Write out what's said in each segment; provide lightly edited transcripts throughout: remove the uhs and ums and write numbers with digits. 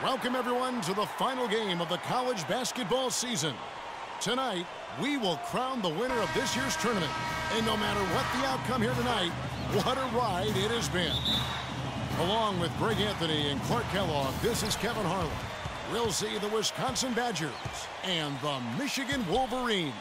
Welcome, everyone, to the final game of the college basketball season. Tonight, we will crown the winner of this year's tournament. And no matter what the outcome here tonight, what a ride it has been. Along with Greg Anthony and Clark Kellogg, this is Kevin Harlan. We'll see the Wisconsin Badgers and the Michigan Wolverines.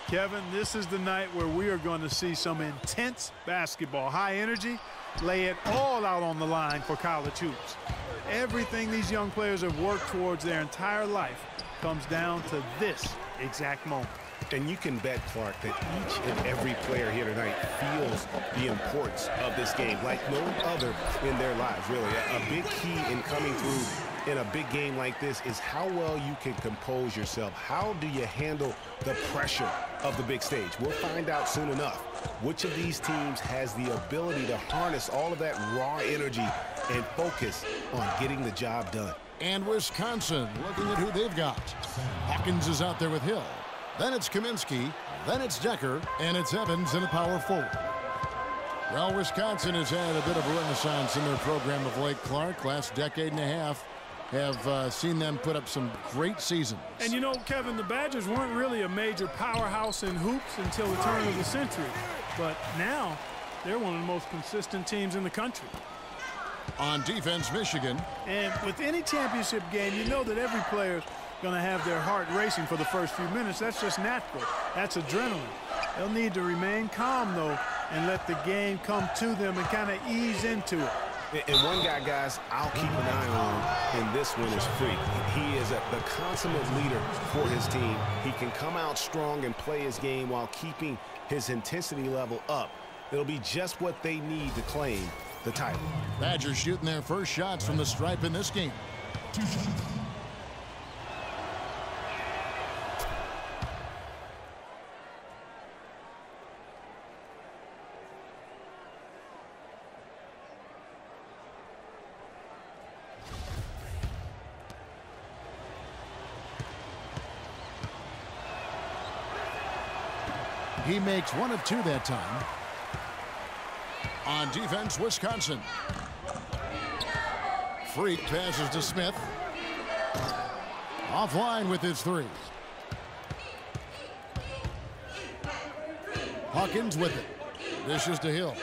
Kevin, this is the night where we are going to see some intense basketball. High energy, lay it all out on the line for college hoops. Everything these young players have worked towards their entire life comes down to this exact moment. And you can bet, Clark, that each and every player here tonight feels the importance of this game like no other in their lives, really. A big key in coming through in a big game like this is how well you can compose yourself. How do you handle the pressure of the big stage? We'll find out soon enough which of these teams has the ability to harness all of that raw energy and focus on getting the job done. And Wisconsin, looking at who they've got. Hawkins is out there with Hill. Then it's Kaminsky. Then it's Decker. And it's Evans in the power forward. Well, Wisconsin has had a bit of a renaissance in their program of late, Clark. Last decade and a half have seen them put up some great seasons. And you know, Kevin, the Badgers weren't really a major powerhouse in hoops until the turn of the century. But now, they're one of the most consistent teams in the country. On defense, Michigan. And with any championship game, you know that every player's going to have their heart racing for the first few minutes. That's just natural. That's adrenaline. They'll need to remain calm, though, and let the game come to them and kind of ease into it. And one guy, guys, I'll keep an eye on in this one is Freak. He is the consummate leader for his team. He can come out strong and play his game while keeping his intensity level up. It'll be just what they need to claim the title. Badgers shooting their first shots from the stripe in this game. 2 shots. He makes 1 of 2 that time. On defense, Wisconsin. Freak passes to Smith. Offline with his 3. Hawkins with it. Dishes to Hill.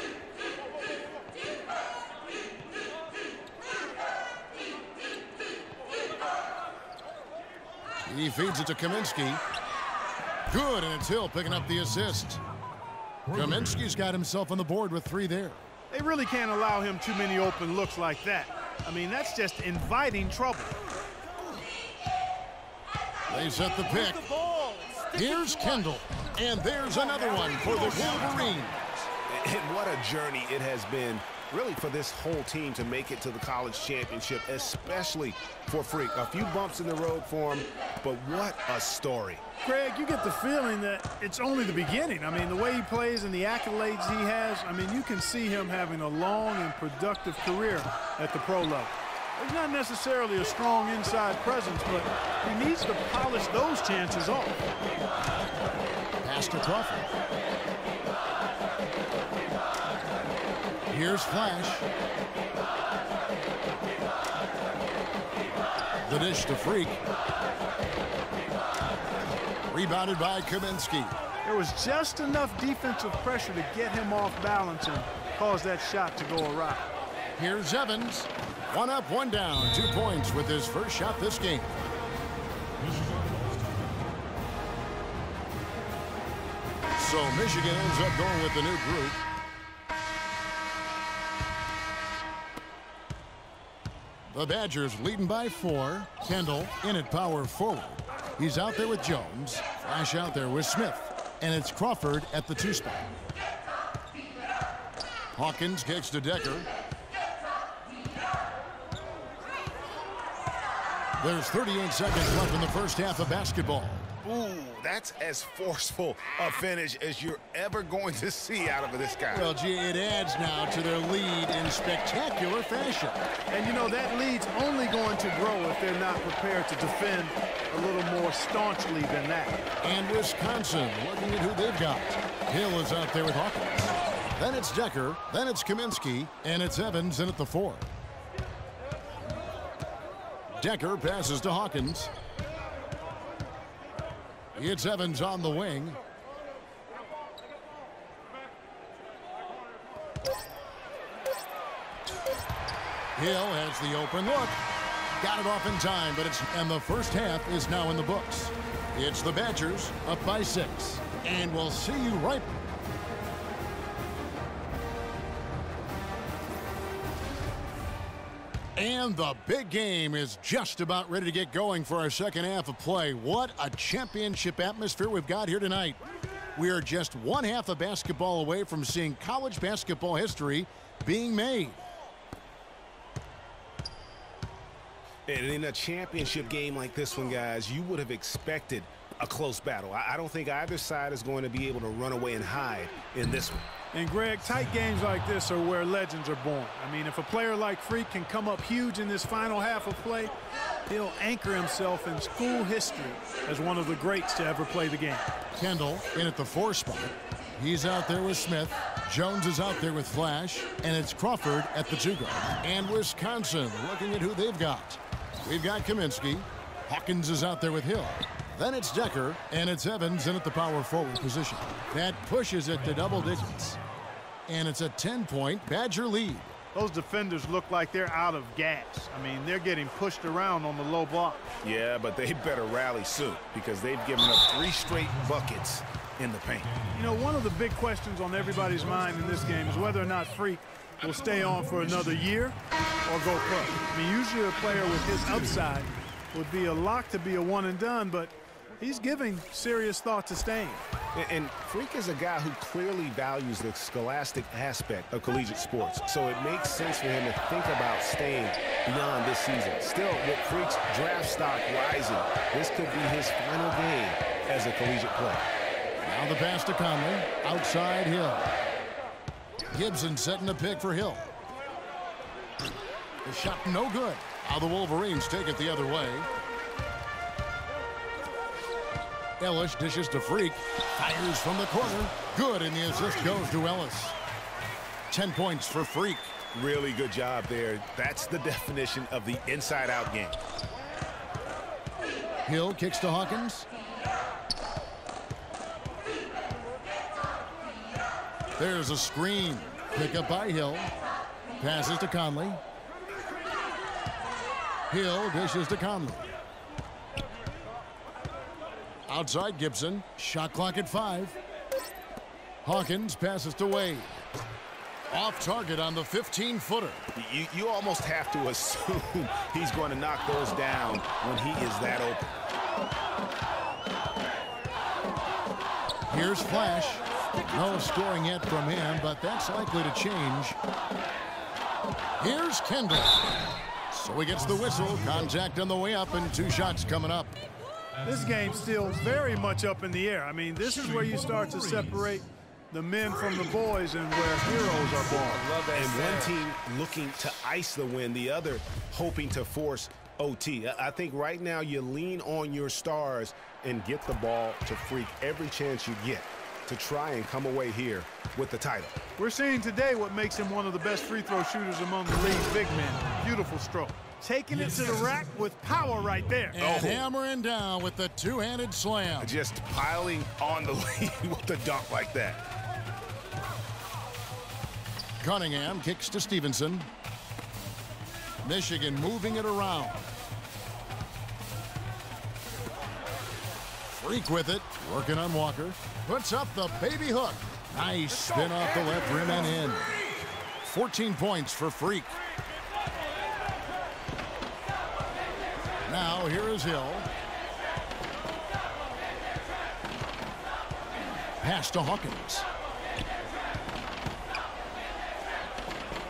He feeds it to Kaminsky. Good, and it's Hill picking up the assist. Kaminsky's got himself on the board with 3 there. They really can't allow him too many open looks like that. I mean, that's just inviting trouble. They set the pick. Here's Kendall, and there's another one for the Wolverines. And what a journey it has been, really, for this whole team to make it to the college championship, especially for Freak. A few bumps in the road for him, but what a story. Greg, you get the feeling that it's only the beginning. I mean, the way he plays and the accolades he has, I mean, you can see him having a long and productive career at the pro level. He's not necessarily a strong inside presence, but he needs to polish those chances off. Pass to Crawford. Here's Flash. The dish to Freak. Rebounded by Kaminsky. There was just enough defensive pressure to get him off balance and cause that shot to go awry. Here's Evans. 1 up, 1 down. 2 points with his first shot this game. So Michigan ends up going with the new group. The Badgers leading by 4. Kendall in at power forward. He's out there with Jones. Flash out there with Smith. And it's Crawford at the 2 spot. Hawkins kicks to Decker. There's 38 seconds left in the first half of basketball. Ooh, that's as forceful a finish as you're ever going to see out of this guy. Well, gee, it adds now to their lead in spectacular fashion. And, you know, that lead's only going to grow if they're not prepared to defend a little more staunchly than that. And Wisconsin, looking at who they've got. Hill is out there with Hawkins. Then it's Decker. Then it's Kaminsky. And it's Evans in at the 4. Decker passes to Hawkins. It's Evans on the wing. Hill has the open look. Got it off in time, but and the first half is now in the books. It's the Badgers up by 6. And we'll see you right. And the big game is just about ready to get going for our second half of play. What a championship atmosphere we've got here tonight. We are just one half of basketball away from seeing college basketball history being made. And in a championship game like this one, guys, you would have expected a close battle. I don't think either side is going to be able to run away and hide in this one. And, Greg, tight games like this are where legends are born. I mean, if a player like Freak can come up huge in this final half of play, he'll anchor himself in school history as one of the greats to ever play the game. Kendall in at the 4 spot. He's out there with Smith. Jones is out there with Flash. And it's Crawford at the 2 guard. And Wisconsin looking at who they've got. We've got Kaminsky. Hawkins is out there with Hill. Then it's Decker, and it's Evans in at the power forward position. That pushes it to double digits. And it's a 10-point Badger lead. Those defenders look like they're out of gas. I mean, they're getting pushed around on the low block. Yeah, but they better rally soon because they've given up 3 straight buckets in the paint. You know, one of the big questions on everybody's mind in this game is whether or not Freak will stay on for another year or go pro. I mean, usually a player with his upside would be a lock to be a one and done, but he's giving serious thought to staying. And Freak is a guy who clearly values the scholastic aspect of collegiate sports, so it makes sense for him to think about staying beyond this season. Still, with Freak's draft stock rising, this could be his final game as a collegiate player. Now the pass to Conley. Outside Hill. Gibson setting the pick for Hill. The shot no good. Now the Wolverines take it the other way. Ellis dishes to Freak. Fires from the corner. Good, and the assist goes to Ellis. 10 points for Freak. Really good job there. That's the definition of the inside-out game. Hill kicks to Hawkins. There's a screen. Pick up by Hill. Passes to Conley. Hill dishes to Conley. Outside Gibson. Shot clock at 5. Hawkins passes to Wade. Off target on the 15-footer. You almost have to assume he's going to knock those down when he is that open. Here's Flash. No scoring yet from him, but that's likely to change. Here's Kendall. So he gets the whistle. Contact on the way up, and 2 shots coming up. This game's still very much up in the air. I mean, this is where you start to separate the men from the boys and where heroes are born. And one team looking to ice the win, the other hoping to force OT. I think right now you lean on your stars and get the ball to Freak every chance you get to try and come away here with the title. We're seeing today what makes him one of the best free throw shooters among the league's big men. Beautiful stroke. Taking it to the rack with power right there. And hammering down with the 2-handed slam. Just piling on the lead with a dunk like that. Cunningham kicks to Stevenson. Michigan moving it around. Freak with it, working on Walker. Puts up the baby hook. Nice spin off the left rim and in. 14 points for Freak. Now here is Hill. Pass to Hawkins.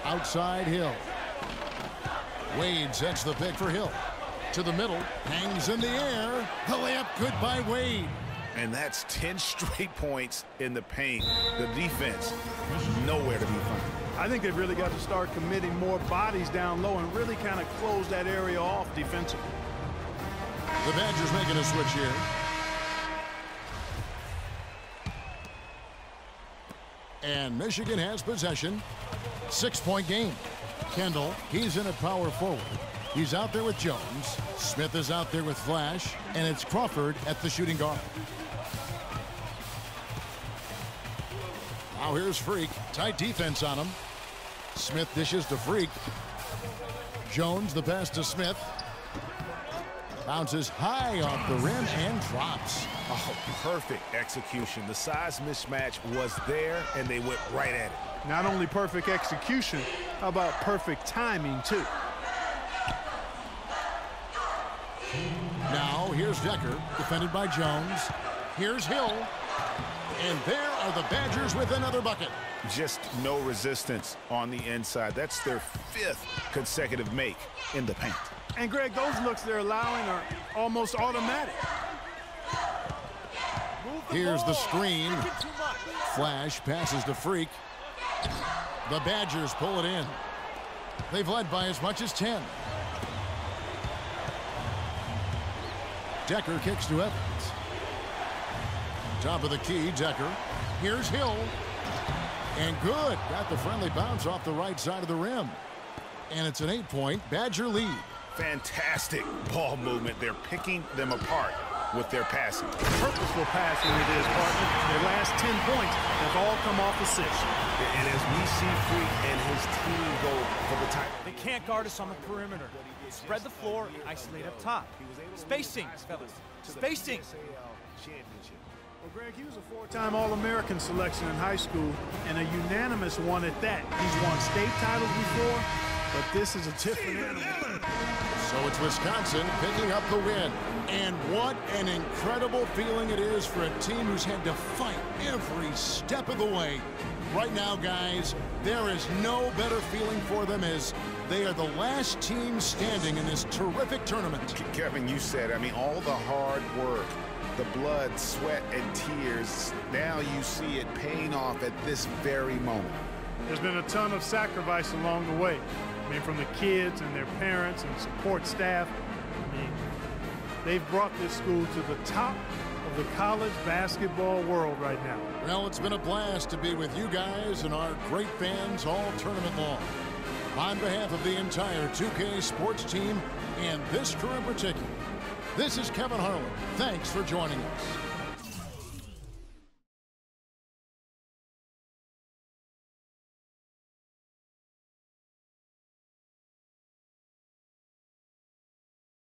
Outside Hill. Wade sets the pick for Hill. To the middle, hangs in the air. The layup good by Wade. And that's 10 straight points in the paint. The defense nowhere to be found. I think they've really got to start committing more bodies down low and really kind of close that area off defensively. The Badgers making a switch here. And Michigan has possession. 6-point game. Kendall, he's in at power forward. He's out there with Jones. Smith is out there with Flash. And it's Crawford at the shooting guard. Now here's Freak. Tight defense on him. Smith dishes to Freak. Jones the pass to Smith. Bounces high off the rim and drops. Oh, perfect execution. The size mismatch was there, and they went right at it. Not only perfect execution, how about perfect timing, too? Now here's Decker, defended by Jones. Here's Hill. And there are the Badgers with another bucket. Just no resistance on the inside. That's their 5th consecutive make in the paint. And, Greg, those looks they're allowing are almost automatic. Here's the screen. Flash passes to Freak. The Badgers pull it in. They've led by as much as 10. Decker kicks to Evans. Top of the key, Decker. Here's Hill. And good. Got the friendly bounce off the right side of the rim. And it's an 8-point Badger lead. Fantastic ball movement. They're picking them apart with their passing. Purposeful passing it is, partner. Their last 10 points have all come off assists. And as we see Freak and his team go for the title. They can't guard us on the perimeter. Spread the floor and isolate up top. Spacing, fellas. Spacing. Well, Greg, he was a 4-time All-American selection in high school and a unanimous one at that. He's won state titles before, but this is a different animal. So it's Wisconsin picking up the win. And what an incredible feeling it is for a team who's had to fight every step of the way. Right now, guys, there is no better feeling for them as they are the last team standing in this terrific tournament. Kevin, you said, I mean, all the hard work, the blood, sweat, and tears, now you see it paying off at this very moment. There's been a ton of sacrifice along the way. I mean, from the kids and their parents and support staff. I mean, they've brought this school to the top of the college basketball world right now. Well, it's been a blast to be with you guys and our great fans all tournament long. On behalf of the entire 2K sports team and this crew in particular, this is Kevin Harlan. Thanks for joining us.